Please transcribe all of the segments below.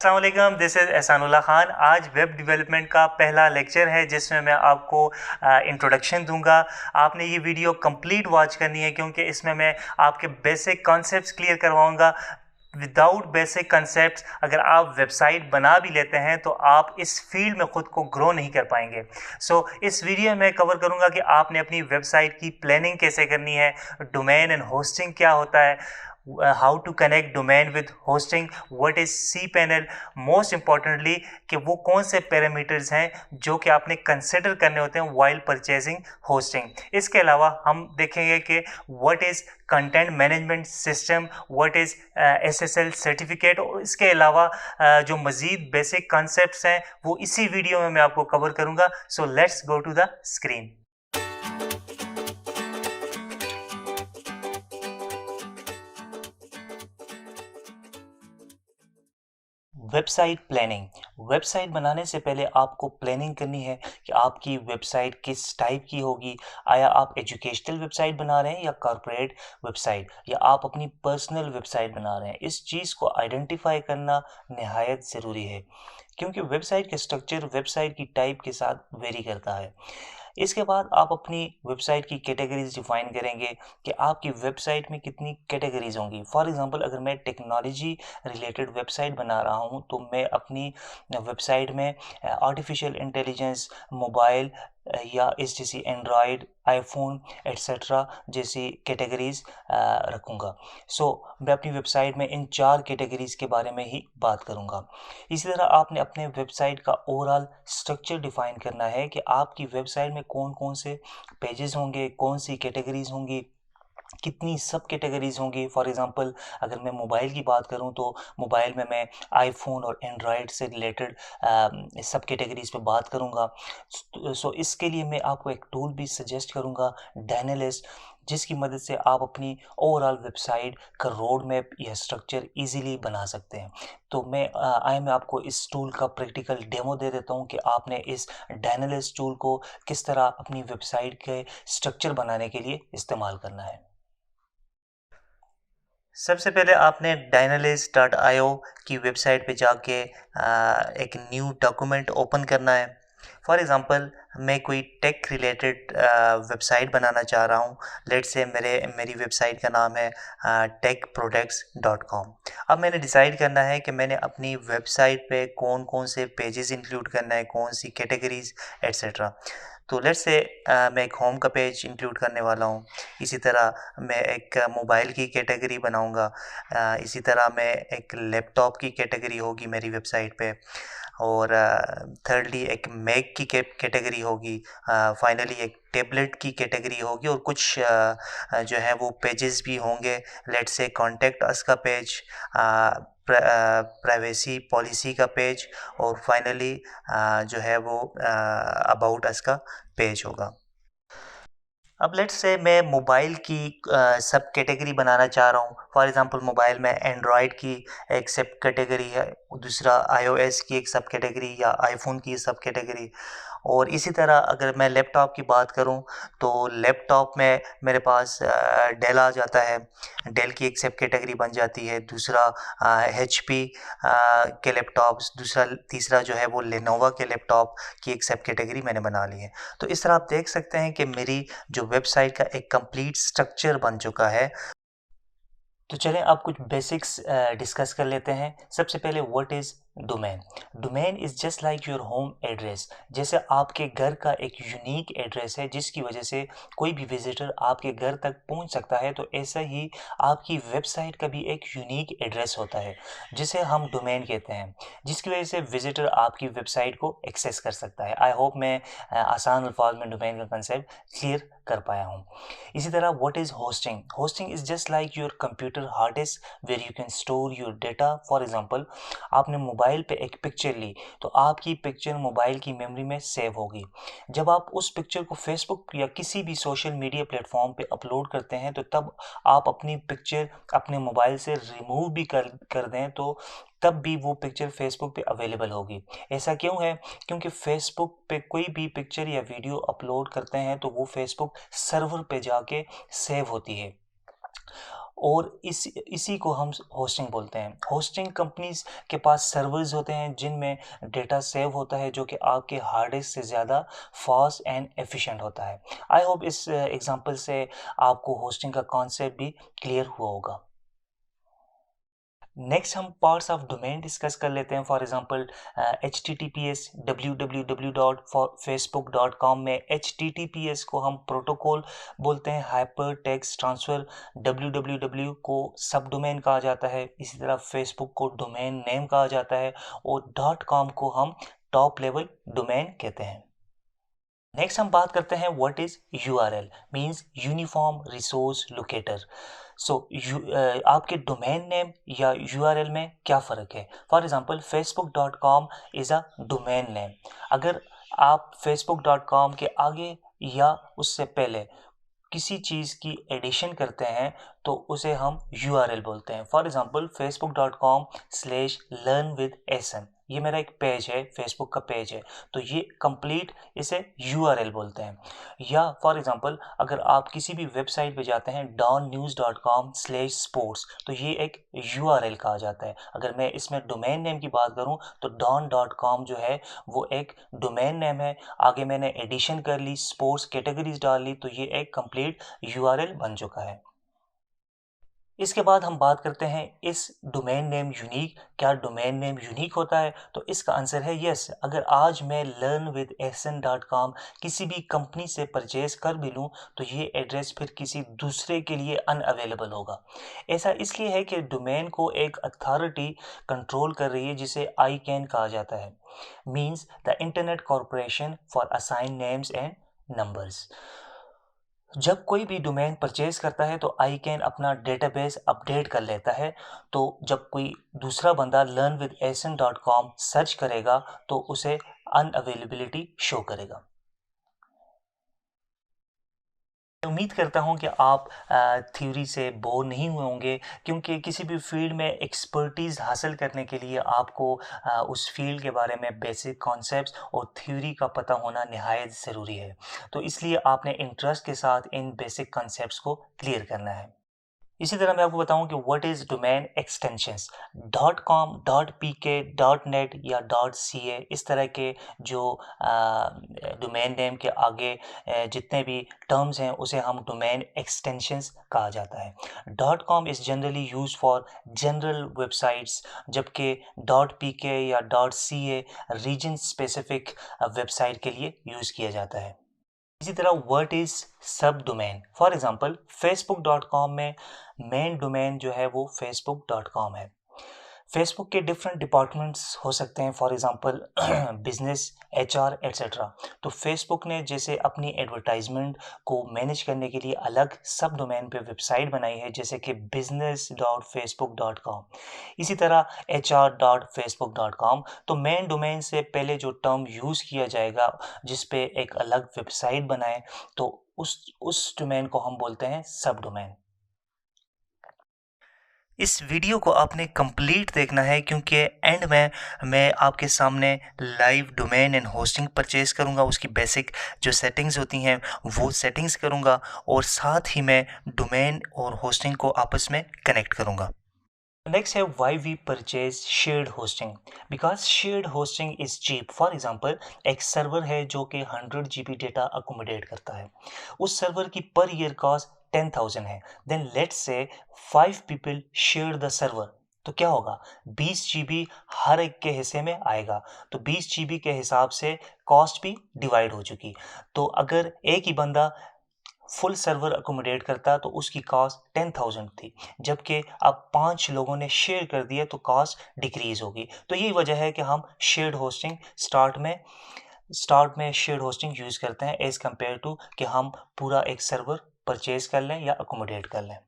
अस्सलामुअलैकुम, this is Ehsanullah Khan. आज web development का पहला लेक्चर है जिसमें मैं आपको इंट्रोडक्शन दूंगा। आपने ये वीडियो कंप्लीट वॉच करनी है क्योंकि इसमें मैं आपके बेसिक कॉन्सेप्ट्स क्लियर करवाऊंगा। विदाउट बेसिक कंसेप्ट अगर आप वेबसाइट बना भी लेते हैं तो आप इस फील्ड में ख़ुद को ग्रो नहीं कर पाएंगे। इस वीडियो में कवर करूंगा कि आपने अपनी वेबसाइट की प्लानिंग कैसे करनी है, डोमेन एंड होस्टिंग क्या होता है, how to connect domain with hosting, what is cPanel, most importantly कि वो कौन से पैरामीटर्स हैं जो कि आपने कंसिडर करने होते हैं वाइल परचेजिंग होस्टिंग। इसके अलावा हम देखेंगे कि what is content management system, what is SSL certificate, और इसके अलावा जो मज़ीद बेसिक कॉन्सेप्ट्स हैं वो इसी वीडियो में मैं आपको कवर करूँगा। So let's go to the screen. Website planning. Website बनाने से पहले आपको प्लानिंग करनी है कि आपकी वेबसाइट किस टाइप की होगी। आया आप एजुकेशनल वेबसाइट बना रहे हैं या कॉर्पोरेट वेबसाइट, या आप अपनी पर्सनल वेबसाइट बना रहे हैं। इस चीज़ को आइडेंटिफाई करना नहायत ज़रूरी है क्योंकि वेबसाइट का स्ट्रक्चर वेबसाइट की टाइप के साथ वेरी करता है। इसके बाद आप अपनी वेबसाइट की कैटेगरीज डिफाइन करेंगे कि आपकी वेबसाइट में कितनी कैटेगरीज होंगी। फॉर एग्जांपल अगर मैं टेक्नोलॉजी रिलेटेड वेबसाइट बना रहा हूं तो मैं अपनी वेबसाइट में आर्टिफिशियल इंटेलिजेंस, मोबाइल या इस जैसी एंड्रॉयड, आईफोन एट्सेट्रा जैसी कैटेगरीज रखूँगा। मैं अपनी वेबसाइट में इन 4 कैटेगरीज के बारे में ही बात करूँगा। इसी तरह आपने अपने वेबसाइट का ओवरऑल स्ट्रक्चर डिफाइन करना है कि आपकी वेबसाइट में कौन कौन से पेजेस होंगे, कौन सी कैटेगरीज होंगी, कितनी सब कैटेगरीज होंगी। फॉर एग्जांपल अगर मैं मोबाइल की बात करूं तो मोबाइल में मैं आईफोन और एंड्रॉयड से रिलेटेड सब कैटेगरीज पे बात करूंगा। इसके लिए मैं आपको एक टूल भी सजेस्ट करूंगा, डायनालिस्ट, जिसकी मदद से आप अपनी ओवरऑल वेबसाइट का रोड मैप या स्ट्रक्चर इजीली बना सकते हैं। मैं आपको इस टूल का प्रैक्टिकल डेमो दे देता हूं कि आपने इस डायनालिस्ट टूल को किस तरह अपनी वेबसाइट के स्ट्रक्चर बनाने के लिए इस्तेमाल करना है। सबसे पहले आपने dynalist.io की वेबसाइट पे जाके एक न्यू डॉक्यूमेंट ओपन करना है। फॉर एग्ज़ाम्पल मैं कोई टेक रिलेटेड वेबसाइट बनाना चाह रहा हूँ। लेट्स से मेरी वेबसाइट का नाम है techproducts.com। अब मैंने डिसाइड करना है कि मैंने अपनी वेबसाइट पे कौन कौन से पेजेस इंक्लूड करना है, कौन सी कैटेगरीज एट्सेट्रा। तो लेट्स से मैं एक होम का पेज इंक्लूड करने वाला हूँ। इसी तरह मैं एक मोबाइल की कैटेगरी बनाऊँगा। इसी तरह मैं एक लैपटॉप की कैटेगरी होगी मेरी वेबसाइट पे, और थर्डली एक मैक की कैटेगरी होगी। फाइनली एक टेबलेट की कैटेगरी होगी, और कुछ जो है वो पेजेस भी होंगे। लेट्स से कॉन्टैक्ट अस का पेज, प्राइवेसी पॉलिसी का पेज, और फाइनली जो है वो अबाउट अस का पेज होगा। अब लेट्स से मैं मोबाइल की सब कैटेगरी बनाना चाह रहा हूँ। फॉर एग्जांपल मोबाइल में एंड्रॉयड की एक सब कैटेगरी है, दूसरा iOS की एक सब कैटेगरी, या आईफोन की सब कैटेगरी। और इसी तरह अगर मैं लैपटॉप की बात करूं तो लैपटॉप में मेरे पास डेल आ जाता है, डेल की एक सब कैटेगरी बन जाती है। दूसरा HP के लैपटॉप्स, तीसरा जो है वो लेनोवा के लैपटॉप की एक सब कैटेगरी मैंने बना ली है। तो इस तरह आप देख सकते हैं कि मेरी जो वेबसाइट का एक कंप्लीट स्ट्रक्चर बन चुका है। तो चलें अब कुछ बेसिक्स डिस्कस कर लेते हैं। सबसे पहले what is domain. Domain is just like your home address. जैसे आपके घर का एक यूनिक एड्रेस है जिसकी वजह से कोई भी विजिटर आपके घर तक पहुंच सकता है, तो ऐसा ही आपकी वेबसाइट का भी एक यूनिक एड्रेस होता है जिसे हम डोमेन कहते हैं, जिसकी वजह से विजिटर आपकी वेबसाइट को एक्सेस कर सकता है। आई होप मैं आसान अल्फाज में डोमेन का कंसेप्ट क्लियर कर पाया हूँ। इसी तरह what is hosting. Hosting is just like your computer hard disk where you can store your data. For example आपने मोबाइल पे एक पिक्चर ली तो आपकी पिक्चर मोबाइल की मेमोरी में सेव होगी। जब आप उस पिक्चर को फेसबुक या किसी भी सोशल मीडिया प्लेटफॉर्म पे अपलोड करते हैं तो तब आप अपनी पिक्चर अपने मोबाइल से रिमूव भी कर दें तो तब भी वो पिक्चर फेसबुक पे अवेलेबल होगी। ऐसा क्यों है? क्योंकि फेसबुक पे कोई भी पिक्चर या वीडियो अपलोड करते हैं तो वो फेसबुक सर्वर पे जाके सेव होती है। और इसी को हम होस्टिंग बोलते हैं। होस्टिंग कंपनीज के पास सर्वर्स होते हैं जिनमें डेटा सेव होता है जो कि आपके हार्ड डिस्क से ज़्यादा फास्ट एंड एफिशिएंट होता है। आई होप इस एग्जांपल से आपको होस्टिंग का कॉन्सेप्ट भी क्लियर हुआ होगा। नेक्स्ट हम पार्ट्स ऑफ डोमेन डिस्कस कर लेते हैं। फॉर एग्जांपल HTTPS www.facebook.com में HTTPS को हम प्रोटोकॉल बोलते हैं, हाइपर टेक्स्ट ट्रांसफ़र। www को सब डोमेन कहा जाता है, इसी तरह फेसबुक को डोमेन नेम कहा जाता है और .com को हम टॉप लेवल डोमेन कहते हैं। नेक्स्ट हम बात करते हैं what is URL means uniform resource locator. So आपके डोमेन नेम या URL में क्या फ़र्क है। For example facebook.com is a domain name. अगर आप facebook.com के आगे या उससे पहले किसी चीज़ की एडिशन करते हैं तो उसे हम URL बोलते हैं। फॉर एग्जांपल facebook.com/learnwithSN, ये मेरा एक पेज है, फेसबुक का पेज है, तो ये कंप्लीट इसे URL बोलते हैं। या फॉर एग्जांपल अगर आप किसी भी वेबसाइट पे जाते हैं donnews.com/sports, तो ये एक URL कहा जाता है। अगर मैं इसमें डोमेन नेम की बात करूं तो don.com जो है वो एक डोमेन नेम है, आगे मैंने एडिशन कर ली, स्पोर्ट्स कैटेगरीज डाल ली, तो ये एक कंप्लीट URL बन चुका है। इसके बाद हम बात करते हैं इस डोमेन नेम यूनिक, क्या डोमेन नेम यूनिक होता है, तो इसका आंसर है यस। अगर आज मैं learnwithSN.com किसी भी कंपनी से परचेज कर भी लूँ तो ये एड्रेस फिर किसी दूसरे के लिए अनअवेलेबल होगा। ऐसा इसलिए है कि डोमेन को एक अथॉरिटी कंट्रोल कर रही है जिसे ICANN कहा जाता है, means the internet corporation for assign names and numbers. जब कोई भी डोमेन परचेज करता है तो ICANN अपना डेटाबेस अपडेट कर लेता है, तो जब कोई दूसरा बंदा learnwithSN.com सर्च करेगा तो उसे अनअवेलेबिलिटी शो करेगा। उम्मीद करता हूँ कि आप थ्योरी से बोर नहीं हुए होंगे, क्योंकि किसी भी फील्ड में एक्सपर्टीज़ हासिल करने के लिए आपको उस फील्ड के बारे में बेसिक कॉन्सेप्ट्स और थ्योरी का पता होना निहायत ज़रूरी है। तो इसलिए आपने इंटरेस्ट के साथ इन बेसिक कॉन्सेप्ट्स को क्लियर करना है। इसी तरह मैं आपको बताऊं कि what is domain extensions. .com, .pk, .net या .ca इस तरह के जो डोमेन नेम के आगे जितने भी टर्म्स हैं उसे हम डोमेन एक्सटेंशंस कहा जाता है। .com is generally use for general websites, जबकि .pk या .ca रीजन स्पेसिफिक वेबसाइट के लिए यूज़ किया जाता है। इसी तरह व्हाट इज सब डोमेन। फॉर एग्जांपल facebook.com में मेन डोमेन जो है वो facebook.com है। फेसबुक के डिफरेंट डिपार्टमेंट्स हो सकते हैं, for example business, HR etcetera. तो फेसबुक ने जैसे अपनी एडवर्टाइजमेंट को मैनेज करने के लिए अलग सब डोमेन पे वेबसाइट बनाई है, जैसे कि business.facebook.com, इसी तरह HR.facebook.com। तो मेन डोमेन से पहले जो टर्म यूज़ किया जाएगा जिस पे एक अलग वेबसाइट बनाए, तो उस डोमेन को हम बोलते हैं सब डोमेन। इस वीडियो को आपने कंप्लीट देखना है, क्योंकि एंड में मैं आपके सामने live domain and hosting purchase करूंगा, उसकी बेसिक जो सेटिंग्स होती हैं वो सेटिंग्स करूंगा, और साथ ही मैं डोमेन और होस्टिंग को आपस में कनेक्ट करूंगा। नेक्स्ट है why we purchase shared hosting. Because shared hosting is cheap. For example एक सर्वर है जो कि 100 GB डेटा अकोमोडेट करता है, उस सर्वर की पर ईयर कॉस्ट 10,000 है। Then let's say 5 people share the server, तो क्या होगा, 20 GB हर एक के हिस्से में आएगा। तो 20 GB के हिसाब से कॉस्ट भी डिवाइड हो चुकी। तो अगर एक ही बंदा फुल सर्वर अकोमोडेट करता तो उसकी कॉस्ट 10,000 थी, जबकि अब 5 लोगों ने शेयर कर दिया तो कॉस्ट डिक्रीज होगी। तो यही वजह है कि हम शेयर्ड होस्टिंग स्टार्ट में शेयर्ड होस्टिंग यूज़ करते हैं एज़ कम्पेयर टू कि हम पूरा एक सर्वर परचेज कर लें या अकोमोडेट कर लें।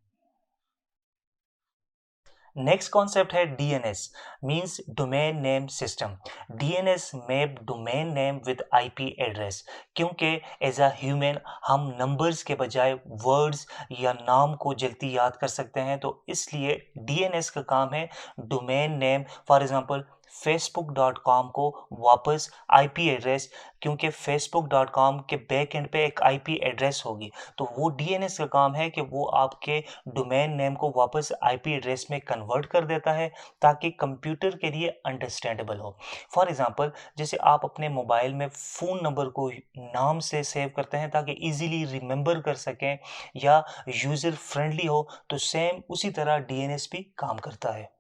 नेक्स्ट कॉन्सेप्ट है DNS, means domain name system. DNS map domain name with IP address, क्योंकि एज अ ह्यूमन हम नंबर्स के बजाय वर्ड्स या नाम को जल्दी याद कर सकते हैं, तो इसलिए DNS का काम है domain name. For example facebook.com को वापस आईपी एड्रेस, क्योंकि facebook.com के बैक एंड पे एक आईपी एड्रेस होगी, तो वो डीएनएस का काम है कि वो आपके डोमेन नेम को वापस आईपी एड्रेस में कन्वर्ट कर देता है ताकि कंप्यूटर के लिए अंडरस्टैंडेबल हो। फॉर एग्जांपल, जैसे आप अपने मोबाइल में फ़ोन नंबर को नाम से सेव करते हैं ताकि इजीली रिमेंबर कर सकें या यूज़र फ्रेंडली हो, तो सेम उसी तरह डीएनएस भी काम करता है।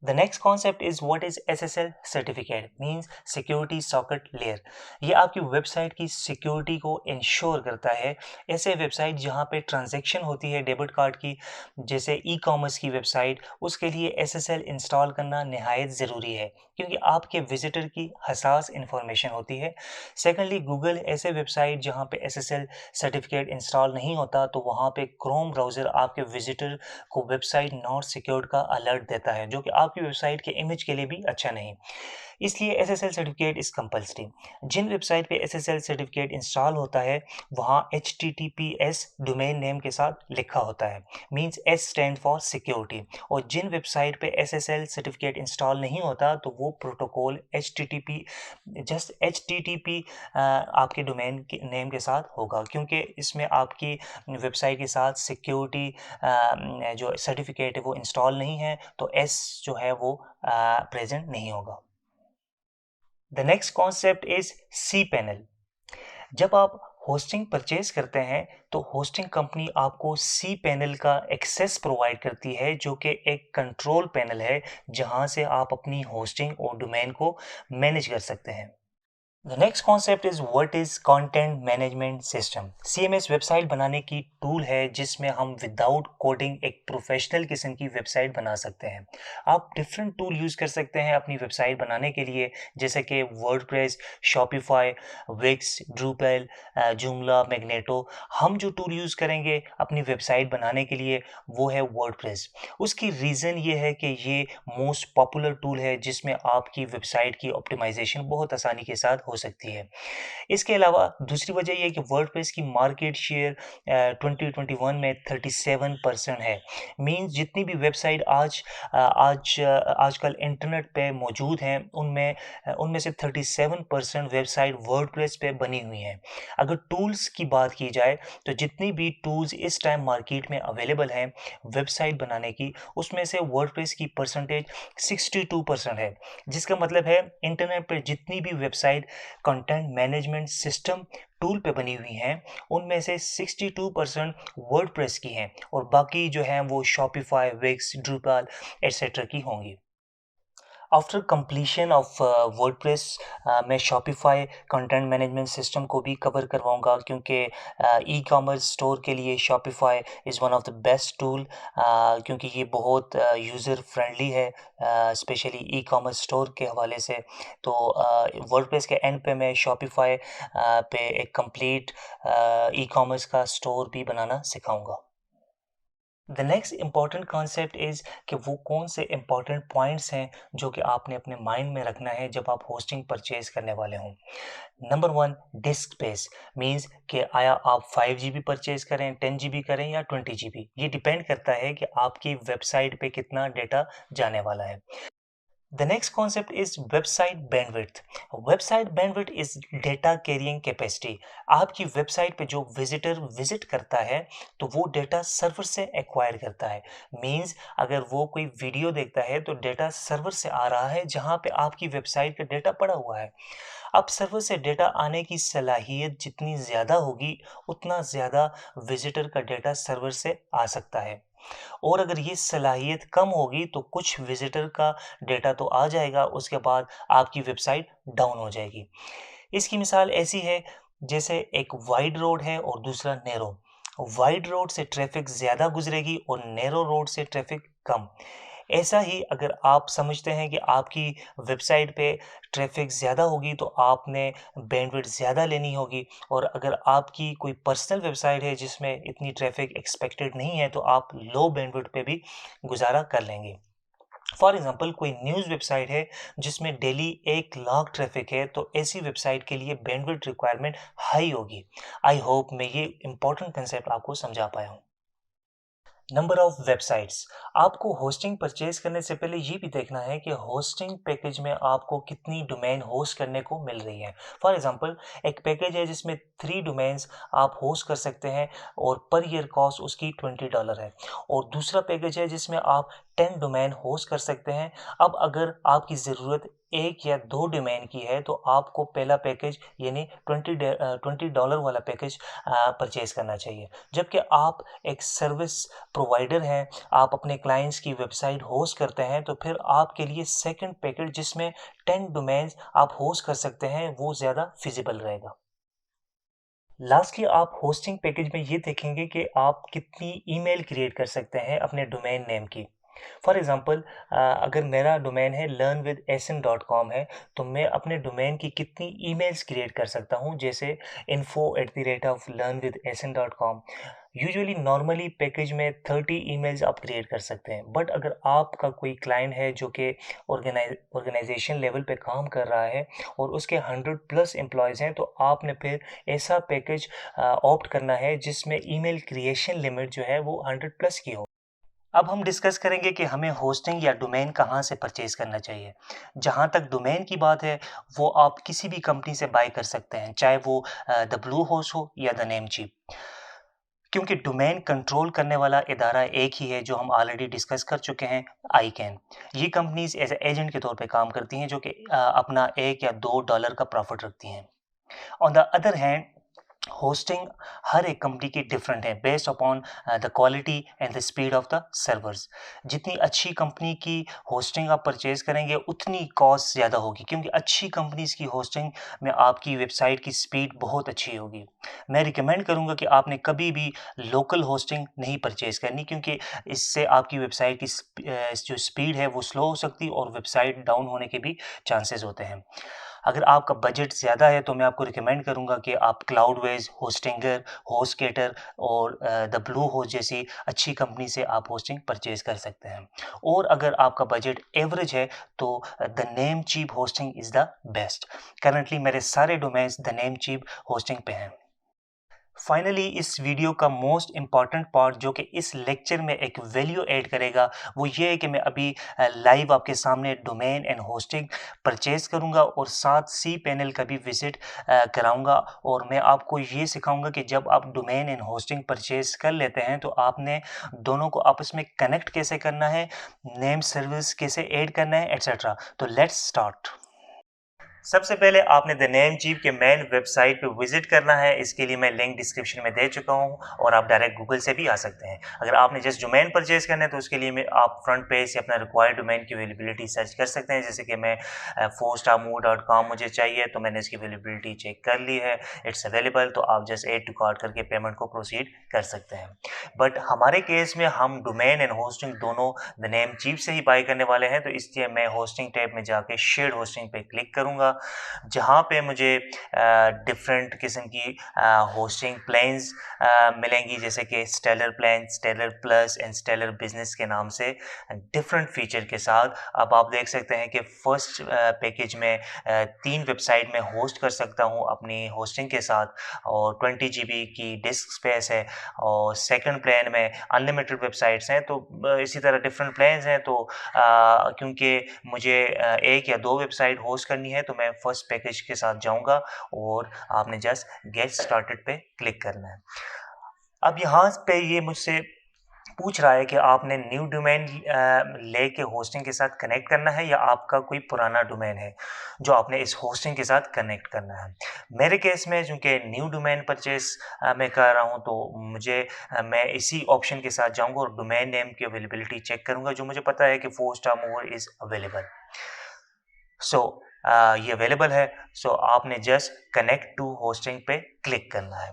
The next concept is what is SSL certificate, means security socket layer। ये आपकी वेबसाइट की सिक्योरिटी को इंश्योर करता है। ऐसे वेबसाइट जहाँ पे ट्रांजैक्शन होती है डेबिट कार्ड की, जैसे ई कॉमर्स की वेबसाइट, उसके लिए SSL इंस्टॉल करना निहायत ज़रूरी है क्योंकि आपके विजिटर की हसास इंफॉर्मेशन होती है। सेकेंडली, गूगल ऐसे वेबसाइट जहाँ पे SSL सर्टिफिकेट इंस्टॉल नहीं होता, तो वहाँ पे क्रोम ब्राउज़र आपके विजिटर को वेबसाइट नॉट सिक्योर्ड का अलर्ट देता है, जो कि आपकी वेबसाइट के इमेज के लिए भी अच्छा नहीं। इसलिए एसएसएल सर्टिफिकेट इज कंपल्सरी। जिन वेबसाइट पे एसएसएल सर्टिफिकेट इंस्टॉल होता है वहाँ HTTPS डोमेन नेम के साथ लिखा होता है, means S stand for security. और जिन वेबसाइट पे एसएसएल सर्टिफिकेट इंस्टॉल नहीं होता तो वो प्रोटोकॉल HTTP जस्ट HTTP आपके डोमेन नेम के साथ होगा, क्योंकि इसमें आपकी वेबसाइट के साथ सिक्योरिटी जो सर्टिफिकेट है वो इंस्टॉल नहीं है, तो S जो है वो प्रेजेंट नहीं होगा। The next concept is cPanel। जब आप होस्टिंग परचेज करते हैं तो होस्टिंग कंपनी आपको cPanel का एक्सेस प्रोवाइड करती है, जो कि एक कंट्रोल पैनल है जहां से आप अपनी होस्टिंग और डोमेन को मैनेज कर सकते हैं। The next concept is what is content management system। CMS website बनाने की टूल है जिसमें हम विदाउट कोडिंग एक प्रोफेशनल किस्म की वेबसाइट बना सकते हैं। आप डिफरेंट टूल यूज़ कर सकते हैं अपनी वेबसाइट बनाने के लिए, जैसे कि WordPress, Shopify, Wix, Drupal, Joomla, Magento. हम जो टूल यूज़ करेंगे अपनी वेबसाइट बनाने के लिए वो है वर्डप्रेस। उसकी रीज़न ये है कि ये मोस्ट पॉपुलर टूल है जिसमें आपकी वेबसाइट की ऑप्टिमाइजेशन बहुत आसानी के साथ हो सकती है। इसके अलावा दूसरी वजह यह है कि वर्डप्रेस की मार्केट शेयर 2021 में 37% है। मींस जितनी भी वेबसाइट आजकल इंटरनेट पे मौजूद हैं उनमें से 37% वेबसाइट वर्डप्रेस पे बनी हुई हैं। अगर टूल्स की बात की जाए तो जितनी भी टूल्स इस टाइम मार्केट में अवेलेबल हैं वेबसाइट बनाने की, उसमें से वर्डप्रेस की परसेंटेज 62% है, जिसका मतलब है इंटरनेट पर जितनी भी website content management system tool पे बनी हुई हैं उनमें से 62% वर्डप्रेस की हैं और बाकी जो हैं वो शॉपिफाई, विक्स, ड्रूपल एटसेट्रा की होंगी। आफ्टर कंप्लीशन ऑफ वर्डप्रेस मैं शॉपिफाई कंटेंट मैनेजमेंट सिस्टम को भी कवर करवाऊंगा, क्योंकि ई कॉमर्स स्टोर के लिए Shopify is one of the best tool, क्योंकि ये बहुत यूज़र फ्रेंडली है, स्पेशली ई कॉमर्स स्टोर के हवाले से। तो वर्डप्रेस के एंड पे मैं शॉपिफाई पे एक कंप्लीट ई कॉमर्स का स्टोर भी बनाना सिखाऊंगा। The next important concept is कि वो कौन से इम्पॉर्टेंट पॉइंट्स हैं जो कि आपने अपने माइंड में रखना है जब आप होस्टिंग परचेज करने वाले हों। नंबर 1, डिस्क स्पेस, मींस कि आया आप 5 GB परचेज करें, 10 GB करें या 20 GB, ये डिपेंड करता है कि आपकी वेबसाइट पे कितना डेटा जाने वाला है। The next concept is website bandwidth। Website bandwidth is data carrying capacity। आपकी वेबसाइट पे जो विजिटर विजिट करता है तो वो डेटा सर्वर से एक्वायर करता है। मींस अगर वो कोई वीडियो देखता है तो डेटा सर्वर से आ रहा है जहाँ पे आपकी वेबसाइट का डेटा पड़ा हुआ है। अब सर्वर से डेटा आने की सलाहियत जितनी ज़्यादा होगी उतना ज़्यादा विजिटर का डेटा सर्वर से आ सकता है, और अगर ये सलाहियत कम होगी तो कुछ विजिटर का डेटा तो आ जाएगा, उसके बाद आपकी वेबसाइट डाउन हो जाएगी। इसकी मिसाल ऐसी है जैसे एक वाइड रोड है और दूसरा नैरो। वाइड रोड से ट्रैफिक ज़्यादा गुजरेगी और नैरो रोड से ट्रैफिक कम। ऐसा ही अगर आप समझते हैं कि आपकी वेबसाइट पे ट्रैफिक ज़्यादा होगी तो आपने बैंडविड्थ ज़्यादा लेनी होगी, और अगर आपकी कोई पर्सनल वेबसाइट है जिसमें इतनी ट्रैफिक एक्सपेक्टेड नहीं है तो आप लो बैंडविड्थ पे भी गुजारा कर लेंगे। फॉर एग्जांपल, कोई न्यूज़ वेबसाइट है जिसमें डेली 1 लाख ट्रैफिक है तो ऐसी वेबसाइट के लिए बैंडविड्थ रिक्वायरमेंट हाई होगी। आई होप मैं ये इंपॉर्टेंट कंसेप्ट आपको समझा पाया हूँ। Number of websites. आपको होस्टिंग परचेज करने से पहले ये भी देखना है कि होस्टिंग पैकेज में आपको कितनी डोमेन होस्ट करने को मिल रही है। फॉर एग्जांपल, एक पैकेज है जिसमें 3 डोमेन्स आप होस्ट कर सकते हैं और पर ईयर कॉस्ट उसकी $20 है, और दूसरा पैकेज है जिसमें आप 10 डोमेन होस्ट कर सकते हैं। अब अगर आपकी ज़रूरत एक या दो डोमेन की है तो आपको पहला पैकेज यानी $20 वाला पैकेज परचेज करना चाहिए। जबकि आप एक सर्विस प्रोवाइडर हैं, आप अपने क्लाइंट्स की वेबसाइट होस्ट करते हैं, तो फिर आपके लिए सेकंड पैकेज जिसमें 10 डोमेन्स आप होस्ट कर सकते हैं वो ज़्यादा फिजिबल रहेगा। लास्टली आप होस्टिंग पैकेज में ये देखेंगे कि आप कितनी ईमेल क्रिएट कर सकते हैं अपने डोमेन नेम की। फॉर एग्जांपल, अगर मेरा डोमेन है learnwithsn.com है, तो मैं अपने डोमेन की कितनी ईमेल्स क्रिएट कर सकता हूँ, जैसे info@learnwithsn.com। यूजुअली नॉर्मली पैकेज में 30 ईमेल्स आप क्रिएट कर सकते हैं, बट अगर आपका कोई क्लाइंट है जो कि ऑर्गेनाइजेशन लेवल पे काम कर रहा है और उसके 100 प्लस एम्प्लॉयज़ हैं, तो आपने फिर ऐसा पैकेज ऑप्ट करना है जिसमें ईमेल क्रिएशन लिमिट जो है वो 100 प्लस की हो। अब हम डिस्कस करेंगे कि हमें होस्टिंग या डोमेन कहाँ से परचेज करना चाहिए। जहाँ तक डोमेन की बात है, वो आप किसी भी कंपनी से बाय कर सकते हैं, चाहे वो द ब्लू होस्ट हो या द नेमचीप, क्योंकि डोमेन कंट्रोल करने वाला इदारा एक ही है जो हम ऑलरेडी डिस्कस कर चुके हैं, आईकैन। ये कंपनीज एज एजेंट के तौर पे काम करती हैं जो कि अपना $1 या $2 का प्रॉफिट रखती हैं। On the other hand, hosting हर एक कंपनी की डिफरेंट है based upon the quality and the speed of the servers. जितनी अच्छी कंपनी की होस्टिंग आप परचेज करेंगे उतनी कॉस्ट ज़्यादा होगी, क्योंकि अच्छी कंपनीज की होस्टिंग में आपकी वेबसाइट की स्पीड बहुत अच्छी होगी। मैं रिकमेंड करूँगा कि आपने कभी भी लोकल होस्टिंग नहीं परचेज करनी, क्योंकि इससे आपकी वेबसाइट की जो स्पीड है वो स्लो हो सकती है और वेबसाइट डाउन होने के भी चांसेस होते हैं। अगर आपका बजट ज़्यादा है तो मैं आपको रिकमेंड करूँगा कि आप क्लाउडवेज, होस्टिंगर, होस्टगेटर और द ब्लू होस्ट जैसी अच्छी कंपनी से आप होस्टिंग परचेज कर सकते हैं। और अगर आपका बजट एवरेज है तो the Namecheap hosting is the best. Currently मेरे सारे डोमेन्स द नेमचीप होस्टिंग पे हैं। फाइनली इस वीडियो का मोस्ट इम्पॉर्टेंट पार्ट जो कि इस लेक्चर में एक वैल्यू ऐड करेगा, वो ये है कि मैं अभी लाइव आपके सामने डोमेन एंड होस्टिंग परचेज करूंगा और साथ सी पैनल का भी विजिट कराऊंगा, और मैं आपको ये सिखाऊंगा कि जब आप डोमेन एंड होस्टिंग परचेज कर लेते हैं तो आपने दोनों को आपस में कनेक्ट कैसे करना है, नेम सर्विस कैसे ऐड करना है, एट्सेट्रा। तो लेट्स स्टार्ट। सबसे पहले आपने the Namecheap main main website पे विजिट करना है। इसके लिए मैं लिंक डिस्क्रिप्शन में दे चुका हूँ और आप डायरेक्ट गूगल से भी आ सकते हैं। अगर आपने जस्ट डोमेन परचेज करना है तो उसके लिए मैं आप फ्रंट पेज से अपना रिक्वायर्ड डोमेन की अवेलेबिलिटी सर्च कर सकते हैं। जैसे कि मैं 4starmove.com मुझे चाहिए, तो मैंने इसकी अवेलेबिलिटी चेक कर ली है, इट्स अवेलेबल, तो आप जस्ट एड टू कार्ट करके पेमेंट को प्रोसीड कर सकते हैं। बट हमारे केस में हम डोमेन एंड होस्टिंग दोनों द नेम चीप से ही बाय करने वाले हैं, तो इसलिए मैं होस्टिंग टैब में जाके शेयर्ड होस्टिंग पे क्लिक करूँगा, जहाँ पे मुझे डिफरेंट किस्म की होस्टिंग प्लान्स मिलेंगी, जैसे कि Stellar plan, Stellar plus and Stellar business के नाम से डिफरेंट फीचर के साथ। अब आप देख सकते हैं कि फर्स्ट पैकेज में 3 वेबसाइट में होस्ट कर सकता हूँ अपनी होस्टिंग के साथ, और 20 GB की डिस्क स्पेस है, और सेकंड प्लान में अनलिमिटेड वेबसाइट्स हैं। तो इसी तरह डिफरेंट प्लान्स हैं, तो क्योंकि मुझे एक या दो वेबसाइट होस्ट करनी है तो मैं फर्स्ट पैकेज के साथ जाऊंगा और आपने जस्ट गेट स्टार्टेड पे क्लिक करना है। अब यहाँ पे ये मुझसे पूछ रहा है कि आपने न्यू डोमेन लेके होस्टिंग के साथ कनेक्ट करना है या आपका कोई पुराना डोमेन है जो आपने इस होस्टिंग के साथ कनेक्ट करना है। मेरे केस में चूंकि न्यू डोमेन परचेस मैं कर रहा हूं, तो मुझे मैं इसी ऑप्शन के साथ जाऊंगा और डोमेन नेम की अवेलेबिलिटी चेक करूंगा, जो मुझे पता है कि 4स्टार मूवर इज़ अवेलेबल। सो ये अवेलेबल है, सो आपने जस्ट कनेक्ट टू होस्टिंग पे क्लिक करना है।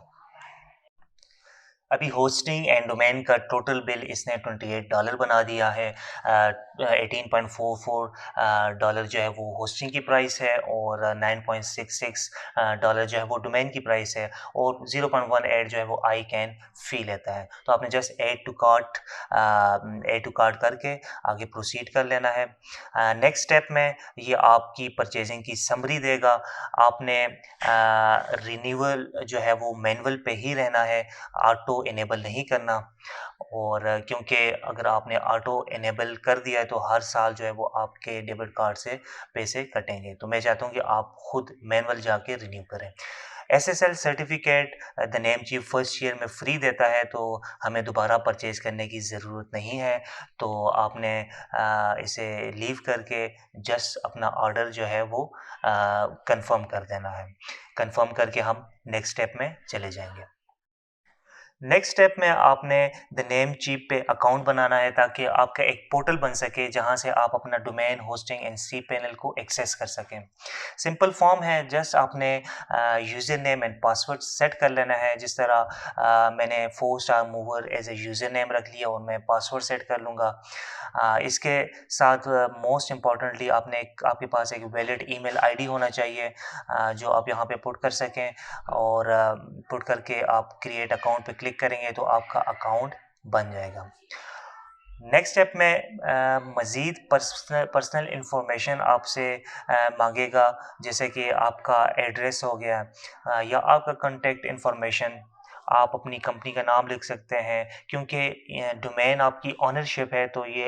अभी होस्टिंग एंड डोमेन का टोटल बिल इसने $28 बना दिया है। 18.44 डॉलर जो है वो होस्टिंग की प्राइस है, और 9.66 डॉलर जो है वो डोमेन की प्राइस है, और 0.18 जो है वो आई कैन फी लेता है। तो आपने जस्ट एड टू कार्ट करके आगे प्रोसीड कर लेना है। नेक्स्ट स्टेप में ये आपकी परचेजिंग की समरी देगा। आपने रिन्यूअल जो है वो मैनुअल पे ही रहना है, ऑटो ऑटो इनेबल नहीं करना। और क्योंकि अगर आपने ऑटो इनेबल कर दिया है तो हर साल जो है वो आपके डेबिट कार्ड से पैसे कटेंगे। तो मैं चाहता हूँ कि आप खुद मैनुअल जाके रिन्यू करें। SSL certificate the name chief first year में फ्री देता है, तो हमें दोबारा परचेज करने की ज़रूरत नहीं है। तो आपने इसे लीव करके जस्ट अपना ऑर्डर जो है वो कंफर्म कर देना है। कंफर्म करके हम नेक्स्ट स्टेप में चले जाएंगे। नेक्स्ट स्टेप में आपने द नेम चीप पे अकाउंट बनाना है ताकि आपका एक पोर्टल बन सके जहां से आप अपना डोमेन होस्टिंग एंड cPanel को एक्सेस कर सकें। सिंपल फॉर्म है, जस्ट आपने user name and password set कर लेना है। जिस तरह मैंने 4 star mover as a user name रख लिया और मैं पासवर्ड सेट कर लूँगा। इसके साथ मोस्ट इम्पॉर्टेंटली आपके पास एक वैलिड ईमेल आईडी होना चाहिए जो आप यहाँ पे पुट कर सकें। और पुट करके आप क्रिएट अकाउंट पे क्लिक करेंगे तो आपका अकाउंट बन जाएगा। नेक्स्ट स्टेप में मज़ीद पर्सनल इन्फॉर्मेशन आपसे मांगेगा, जैसे कि आपका एड्रेस हो गया या आपका कॉन्टैक्ट इन्फॉर्मेशन। आप अपनी कंपनी का नाम लिख सकते हैं, क्योंकि डोमेन आपकी ओनरशिप है तो ये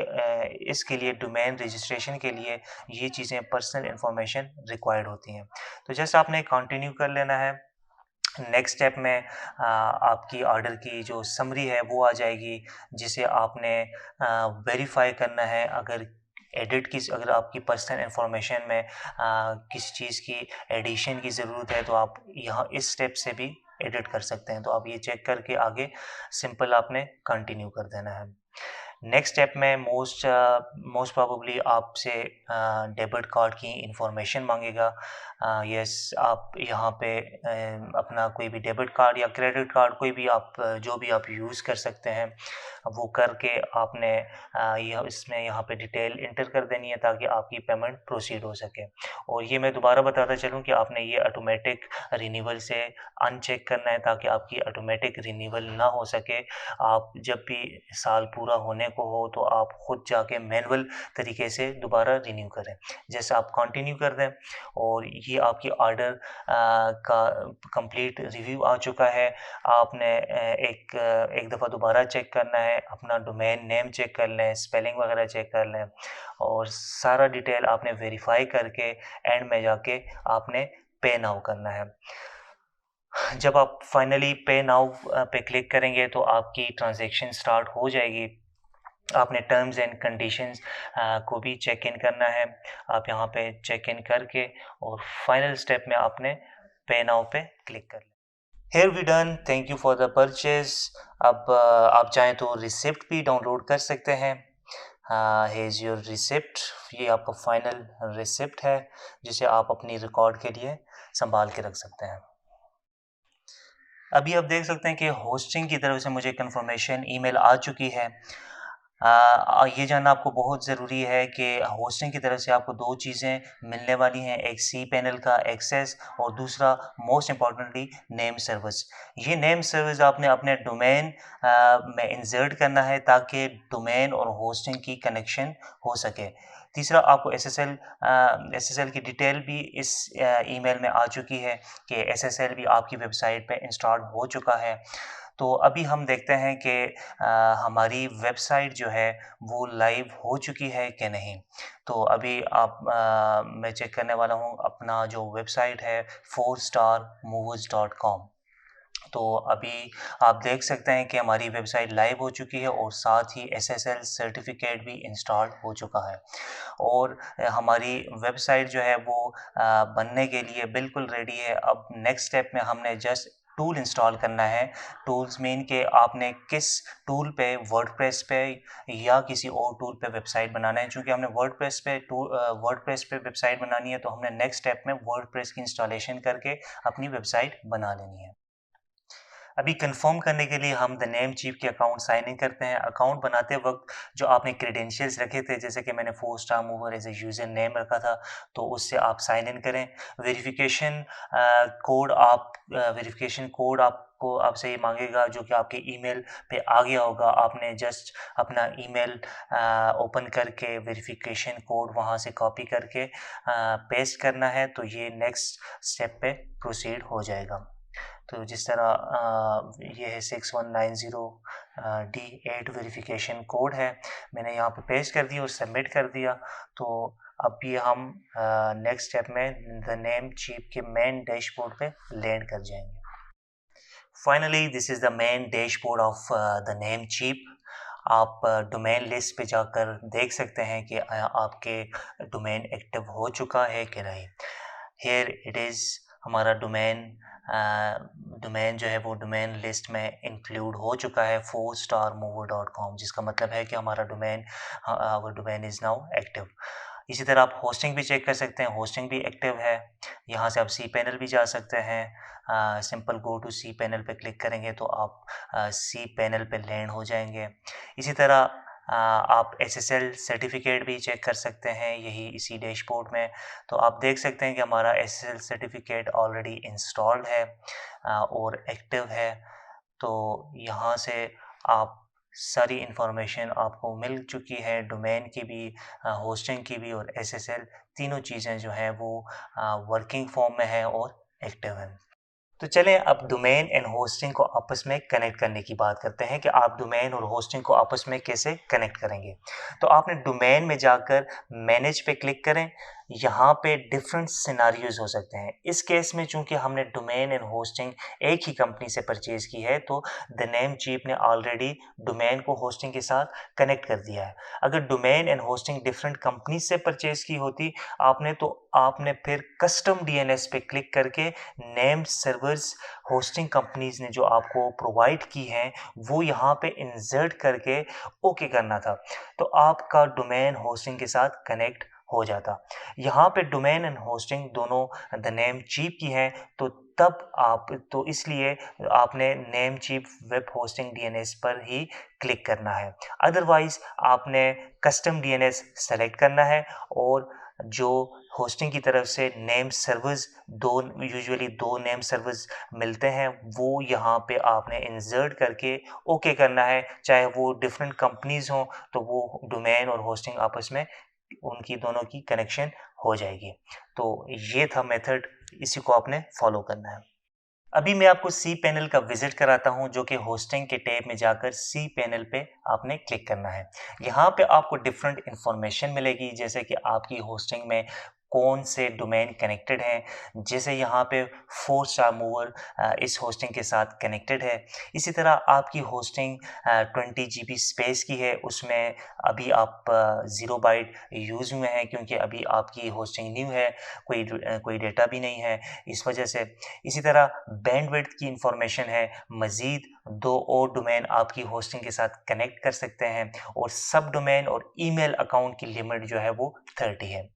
इसके लिए डोमेन रजिस्ट्रेशन के लिए ये चीज़ें पर्सनल इन्फॉर्मेशन रिक्वायर्ड होती हैं। तो जस्ट आपने कंटिन्यू कर लेना है। नेक्स्ट स्टेप में आपकी ऑर्डर की जो समरी है वो आ जाएगी, जिसे आपने वेरीफाई करना है। अगर आपकी पर्सनल इन्फॉर्मेशन में किसी चीज़ की एडिशन की ज़रूरत है तो आप यहाँ इस स्टेप से भी एडिट कर सकते हैं। तो आप ये चेक करके आगे सिंपल आपने कंटिन्यू कर देना है। नेक्स्ट स्टेप में मोस्ट प्रोबेबली आपसे डेबिट कार्ड की इंफॉर्मेशन मांगेगा। यस, आप यहाँ पे अपना कोई भी डेबिट कार्ड या क्रेडिट कार्ड कोई भी आप जो भी आप यूज़ कर सकते हैं वो करके आपने इसमें यहाँ पे डिटेल इंटर कर देनी है ताकि आपकी पेमेंट प्रोसीड हो सके। और ये मैं दोबारा बताता चलूँ कि आपने ये ऑटोमेटिक रिन्यूअल से अनचेक करना है ताकि आपकी ऑटोमेटिक रिन्यूअल ना हो सके। आप जब भी साल पूरा होने को हो तो आप खुद जाके मैनुअल तरीके से दोबारा रिन्यू करें। जैसे आप कंटिन्यू कर दें और ये आपकी ऑर्डर का कंप्लीट रिव्यू आ चुका है। आपने एक दफ़ा दोबारा चेक करना है, अपना डोमेन नेम चेक कर लें, स्पेलिंग वगैरह चेक कर लें और सारा डिटेल आपने वेरीफाई करके एंड में जाके आपने पे नाउ करना है। जब आप फाइनली पे नाउ पे क्लिक करेंगे तो आपकी ट्रांजैक्शन स्टार्ट हो जाएगी। आपने टर्म्स एंड कंडीशंस को भी चेक इन करना है। आप यहाँ पे चेक इन करके और फाइनल स्टेप में आपने पे नाउ पे क्लिक कर लें। Here we done, thank you for the purchase। अब आप चाहें तो रिसिप्ट भी डाउनलोड कर सकते हैं। Here's your रिसिप्ट, ये आपका फाइनल रिसिप्ट है जिसे आप अपनी रिकॉर्ड के लिए संभाल के रख सकते हैं। अभी आप देख सकते हैं कि होस्टिंग की तरफ से मुझे कंफर्मेशन ईमेल आ चुकी है। ये जानना आपको बहुत ज़रूरी है कि होस्टिंग की तरफ से आपको 2 चीज़ें मिलने वाली हैं, एक cPanel का एक्सेस और दूसरा मोस्ट इम्पॉर्टेंटली नेम सर्विस। ये नेम सर्विस आपने अपने डोमेन में इंसर्ट करना है ताकि डोमेन और होस्टिंग की कनेक्शन हो सके। तीसरा, आपको एसएसएल की डिटेल भी इस ईमेल में आ चुकी है कि एसएसएल भी आपकी वेबसाइट पे इंस्टॉल हो चुका है। तो अभी हम देखते हैं कि हमारी वेबसाइट जो है वो लाइव हो चुकी है कि नहीं। तो अभी मैं चेक करने वाला हूँ अपना जो वेबसाइट है 4starmovers.com। तो अभी आप देख सकते हैं कि हमारी वेबसाइट लाइव हो चुकी है और साथ ही एसएसएल सर्टिफिकेट भी इंस्टॉल हो चुका है और हमारी वेबसाइट जो है वो बनने के लिए बिल्कुल रेडी है। अब नेक्स्ट स्टेप में हमने जस्ट टूल इंस्टॉल करना है। टूल्स मीन के आपने किस टूल पे, वर्डप्रेस पे या किसी और टूल पे वेबसाइट बनाना है। चूँकि हमने वर्डप्रेस पे वेबसाइट बनानी है तो हमने नेक्स्ट स्टेप में वर्डप्रेस की इंस्टॉलेशन करके अपनी वेबसाइट बना लेनी है। अभी कंफर्म करने के लिए हम द नेम चीफ के अकाउंट साइन इन करते हैं। अकाउंट बनाते वक्त जो आपने क्रेडेंशियल्स रखे थे, जैसे कि मैंने 4 star mover as a user name रखा था, तो उससे आप साइन इन करें। वेरिफिकेशन कोड आपको आपसे ये मांगेगा जो कि आपके ईमेल पे आ गया होगा। आपने जस्ट अपना ईमेल ओपन करके वेरिफिकेशन कोड वहाँ से कॉपी करके पेस्ट करना है, तो ये नेक्स्ट स्टेप पे प्रोसीड हो जाएगा। तो जिस तरह ये है 6190D8 वेरिफिकेशन कोड है, मैंने यहाँ पे पेस्ट कर दिया और सबमिट कर दिया। तो अब ये हम नेक्स्ट स्टेप में द नेम चीप के मेन डैशबोर्ड पे लैंड कर जाएंगे। Finally this is the main dashboard of the Namecheap. आप डोमेन लिस्ट पे जाकर देख सकते हैं कि आपके डोमेन एक्टिव हो चुका है कि नहीं। हेयर इट इज़, हमारा डोमेन जो है वो डोमेन लिस्ट में इंक्लूड हो चुका है 4starmover.com, जिसका मतलब है कि हमारा our domain is now active. इसी तरह आप होस्टिंग भी चेक कर सकते हैं, होस्टिंग भी एक्टिव है। यहाँ से आप cPanel भी जा सकते हैं। सिंपल गो टू cPanel पे क्लिक करेंगे तो आप cPanel पे लैंड हो जाएंगे। इसी तरह आप SSL सर्टिफिकेट भी चेक कर सकते हैं यही इसी डैशबोर्ड में। तो आप देख सकते हैं कि हमारा SSL सर्टिफिकेट ऑलरेडी इंस्टॉल्ड है और एक्टिव है। तो यहाँ से आप सारी इन्फॉर्मेशन आपको मिल चुकी है, डोमेन की भी, होस्टिंग की भी और SSL तीनों चीज़ें जो हैं वो वर्किंग फॉर्म में है और एक्टिव है। तो चलें अब डोमेन एंड होस्टिंग को आपस में कनेक्ट करने की बात करते हैं कि आप डोमेन और होस्टिंग को आपस में कैसे कनेक्ट करेंगे। तो आपने डोमेन में जाकर मैनेज पे क्लिक करें। यहाँ पे डिफरेंट सिनारियोज हो सकते हैं। इस केस में चूंकि हमने डोमेन एंड होस्टिंग एक ही कंपनी से परचेज की है तो द नेम चीप ने ऑलरेडी डोमेन को होस्टिंग के साथ कनेक्ट कर दिया है। अगर domain and hosting different company से परचेज की होती आपने फिर कस्टम DNS पे क्लिक करके नेम सर्वर्स होस्टिंग कंपनीज ने जो आपको प्रोवाइड की हैं वो यहाँ पे इंसर्ट करके ओके करना था, तो आपका डोमेन होस्टिंग के साथ कनेक्ट हो जाता। यहाँ पे डोमेन एंड होस्टिंग दोनों द नेम चीप की हैं, तो इसलिए आपने Namecheap web hosting DNS पर ही क्लिक करना है। अदरवाइज आपने कस्टम DNS सेलेक्ट करना है और जो होस्टिंग की तरफ से नेम सर्वर्स यूजुअली दो नेम सर्वर्स मिलते हैं वो यहाँ पे आपने इंसर्ट करके ओके करना है। चाहे वो डिफरेंट कंपनीज हों तो वो डोमेन और होस्टिंग आपस में उनकी दोनों की कनेक्शन हो जाएगी। तो ये था मेथड, इसी को आपने फॉलो करना है। अभी मैं आपको cPanel का विजिट कराता हूं, जो कि होस्टिंग के टैब में जाकर cPanel पे आपने क्लिक करना है। यहाँ पे आपको डिफरेंट इंफॉर्मेशन मिलेगी, जैसे कि आपकी होस्टिंग में कौन से डोमेन कनेक्टेड हैं। जैसे यहाँ पे 4स्टार मूवर इस होस्टिंग के साथ कनेक्टेड है। इसी तरह आपकी होस्टिंग 20 GB स्पेस की है, उसमें अभी आप 0 बाइट यूज़ हुए हैं क्योंकि अभी आपकी होस्टिंग न्यू है, कोई डेटा भी नहीं है इस वजह से। इसी तरह बैंडविड्थ की इंफॉर्मेशन है। मज़ीद 2 और डोमेन आपकी होस्टिंग के साथ कनेक्ट कर सकते हैं और सब डोमेन और ईमेल अकाउंट की लिमिट जो है वो 30 है।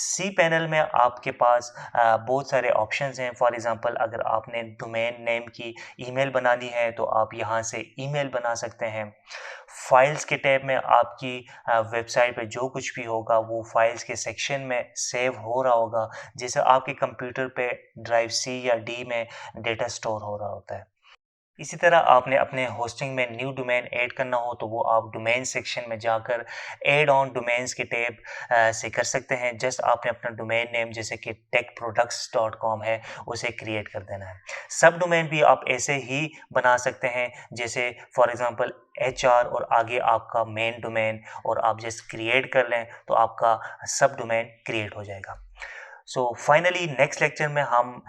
cPanel में आपके पास बहुत सारे ऑप्शंस हैं। फॉर एग्जांपल अगर आपने डोमेन नेम की ईमेल बनानी है तो आप यहाँ से ईमेल बना सकते हैं। फाइल्स के टैब में आपकी वेबसाइट पे जो कुछ भी होगा वो फाइल्स के सेक्शन में सेव हो रहा होगा, जैसे आपके कंप्यूटर पे ड्राइव C या D में डेटा स्टोर हो रहा होता है। इसी तरह आपने अपने होस्टिंग में न्यू डोमेन ऐड करना हो तो वो आप डोमेन सेक्शन में जाकर ऐड ऑन डोमेन्स के टैब से कर सकते हैं। जस्ट आपने अपना डोमेन नेम जैसे कि techproducts.com है उसे क्रिएट कर देना है। सब डोमेन भी आप ऐसे ही बना सकते हैं, जैसे फॉर एग्जांपल HR और आगे आपका मेन डोमेन, और आप जस्ट क्रिएट कर लें तो आपका सब डोमेन क्रिएट हो जाएगा। सो फाइनली नेक्स्ट लेक्चर में हम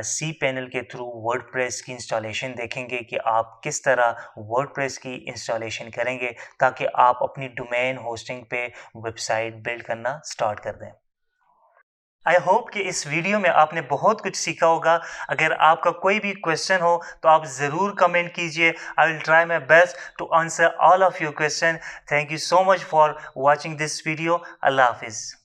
cPanel के थ्रू वर्डप्रेस की इंस्टॉलेशन देखेंगे कि आप किस तरह वर्डप्रेस की इंस्टॉलेशन करेंगे ताकि आप अपनी डोमेन होस्टिंग पे वेबसाइट बिल्ड करना स्टार्ट कर दें। आई होप कि इस वीडियो में आपने बहुत कुछ सीखा होगा। अगर आपका कोई भी क्वेश्चन हो तो आप ज़रूर कमेंट कीजिए। I will try my best to answer all of your question. Thank you so much for watching this video. अल्लाह हाफिज़।